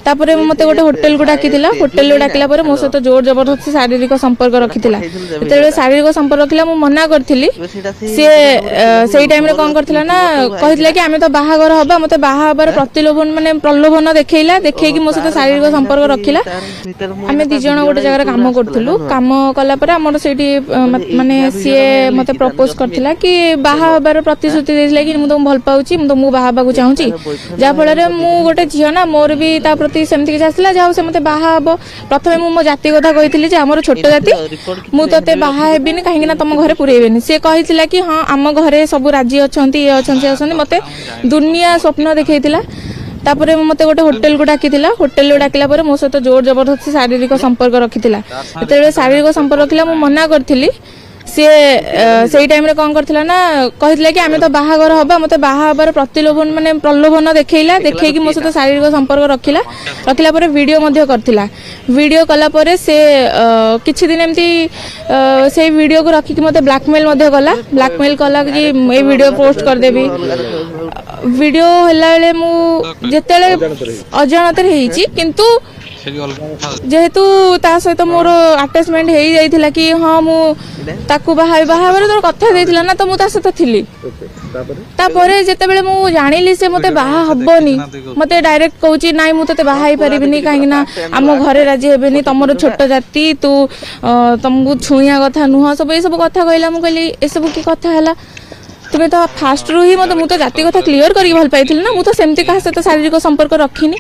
तापर मते गोटे होटेल को डाकिला होटेल डाकिला पर मो सहित जोर जबरदस्ती शारीरिक संपर्क रखिला जेते शारीरिक संपर्क रखिला मु मना करथिली से टाइम रे कोन करथिला ना कहितला कि आमे तो बाहागर हबा मते बाहाबर प्रतिलोभन माने प्रलोभन देखैला देखै कि मो सहित शारीरिक संपर्क रखिला आमे दि जण गोटे जगह काम करथुलु काम कला पर हमर सेठी माने सी मते प्रपोज करथिला कि बाहाबर प्रतिश्रुति देथिला कि मु तो भल पाउची मु तो मु बाहाबा को चाहूची जा फल रे मु गोटे झियो ना मोर भी ता प्रति सेमति कि आसला जाऊ से मते बाहा हबो प्रथमे मु मो जाति कथा कहितली जे हमर छोट जाति मु तते बाहा हेबिनी काहे ना तम घरे पुरेबेनी से कहितला कि हां हम घरे सब राज्य अछंती ए अछंती मते दुनिया स्वप्न देखैतिला तापर मते गोटे होटेल को डाकिला होटेल डाकिला पर मो सहित जोर जबरदस्ती शारीरिक संपर्क रखिला जेते शारीरिक संपर्क रखिला मु मना करथिली से टाइम रे कोन करथिला ना कहितला कि आमे तो बाहागर हबा मते बाहाबर प्रतिलोभन माने प्रलोभन देखैला देखै कि मो सहित शारीरिक संपर्क रखिला पर वीडियो मध्ये करथिला वीडियो कला पर से किछि दिन एमती से वीडियो को रखि कि मते ब्लैकमेल मध्ये कला कि ए वीडियो पोस्ट कर देबी वीडियो हला बेले मु जेतेले अजानत रहिछि किंतु जेहेतु ता सहित मोर अटैचमेंट हे जाइथिला कि हां मु ताकू बाहाबर तो कथा देथिला ना तो मु ता सहित थिली तापरे जेते बेले मु जानिली से मते बाहा हबनी मते डायरेक्ट कहूची नाइ मु तते बाहा ही परिबिनी काहे ना हम घरे राजी हेबेनी तमरो छोट जाति तू तुमको छुइया कथा नुह सब ए सब कथा कहला मु कहली ए सब की कथा हला तुम्हें तो फास्ट रू ही मत मुझे जाति कथा क्लीयर करके भल पाई ना मुझे सेमती क्या सहित शारीरिक संपर्क रखिनी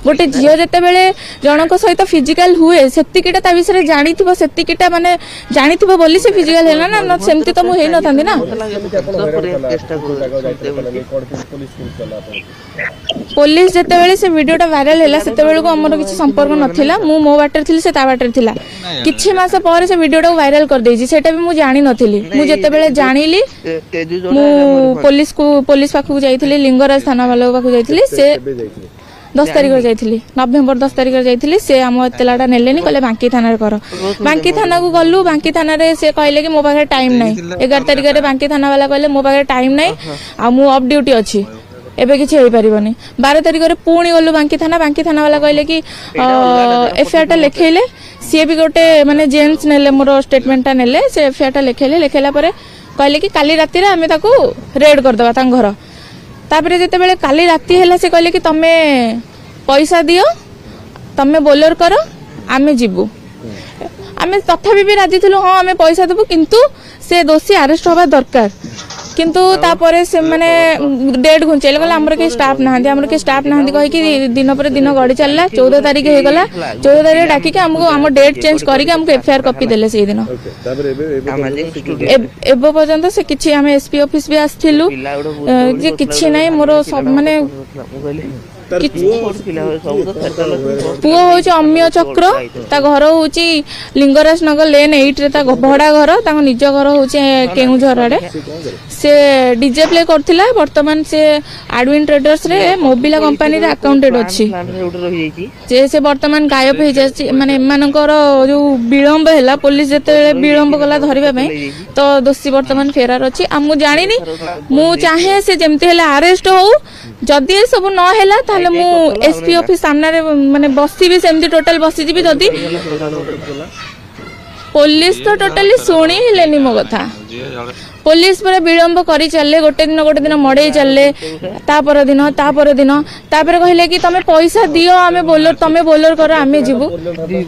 गोटे झील जिते बेले जनक सहित फिजिकल हुए सेतिकिटा विषय जानी सेतिकिटा माने जानी बोली से फिजिकल है ना सेमती तो मुझे न था ना पुलिस जिते बेले से वीडियोटा वायरल है से बेलू आमर किसी संपर्क नाला मु मो बाटर थी से ता बाटर थिला किछि मास पर से वीडियोटा वायरल कर देछि सेटा भी मु जानि नथिली मु जिते बेले जानिली मु पुलिस पाखु जाइथिली लिंगराज थाना वाला पाखु जाइथिली से 10 तारिख जाइथिली नवेम्बर 10 तारिख जाइथिली से हम एतलाटा नेलेनी कहले बांकी थाना रे कर बांकी थाना को गलु बांकी थाना रे से कहले कि मो पाखे टाइम नै 11 तारिख रे बांकी थाना वाला कहले मो पाखे टाइम नै आ मु ऑफ ड्यूटी अछि एबे किछि होई परिबनी 12 तारिख रे पुणी गलु बांकी थाना वाला कहले कि एफआईआर टा लिखेले सी भी गोटे माने जेन्स नेले मोर स्टेटमेंट टा नेले से एफआईआर टा लिखेला परे कहले कि काली राती रे हमें ताकू रेड कर दवा तां घर तापरे जेते बेले काली राती हैला से कहले कि तमे पैसा दियो तमे बोलर करो आमे जिबू आमे तथापि भी राजी थिलु हां आमे पैसा देबू किंतु से दोषी अरेस्ट होबा दरकार किंतु तापरे से माने डेट घुंचेले गला हमर के स्टाफ नाहंदी कहि कि दिन पर दिन गडी चलला 14 तारिख हे गला 14 तारिख डाकी के हमको हम डेट चेंज करी के हमको एफआईआर कॉपी देले से दिन एबो पर्यंत से किछि हम एसपी ऑफिस भी आस्थिलु जे किछि नै मोर सब माने पुओ होची अम्य चक्र ता घर होची लिंगराज नगर लेन 8 रे ता भड़ा घर ता निज घर होची केउझर आडे से डीजे प्ले करथिला वर्तमान से एडविन ट्रेडर्स रे मोबिला कंपनी रे अकाउंटेड अछि जे से वर्तमान गायब हे जाछि माने मानकर जो विलंब हैला पुलिस जते विलंब कला धरिबा पई तो दोषी वर्तमान फेरार अछि हमु जानिनी मु चाहे से जेमते हैला अरेस्ट हो जदी सब न हैला ताले मु एसपी ऑफिस सामने रे माने बसी भी सेमती टोटल बसी जीबी जदी पुलिस तो टोटली सुनी लेनी मो कथा पुलिस पर विलंब करी चलले गोटे दिन मडे चलले तापर दिन तापर कहले कि तमे पैसा दियो आमे बोलर तमे बोलर करो आमे जीवु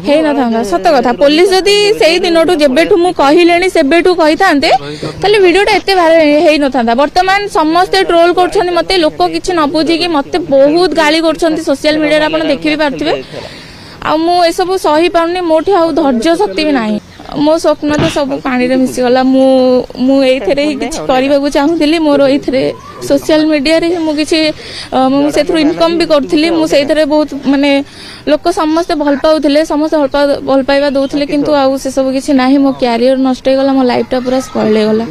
हे न थांगा सत कथा पुलिस जदी सेही दिनटू जेबेठू मु कहिलेनी सेबेठू कहि थांते तले वीडियोटा एते हे न थांदा वर्तमान समस्त ट्रोल करछन मते लोक किछि न बुझी कि मते बहुत गाली करछन सोशल मीडिया रे आपण देखि भी पारथिबे आ मु ए सब सही पाउनी मोठी आ धैर्य शक्ति भी नाही मो स्वप्न तो सब पानी रे मिसी गला मु एथरे ही किछ करबा को चाहूतिली मोर एथरे सोशल मीडिया रे मु किछ मु सेथरो इनकम भी करथिली मु सेथरे बहुत माने लोक समस्त भल पाउथिले समस्त भल पाइबा दउथिले किंतु आ से सब किछ नाही मो कैरियर नष्ट हे गला मो लाइफ टा पूरा स्पॉइल हे गला।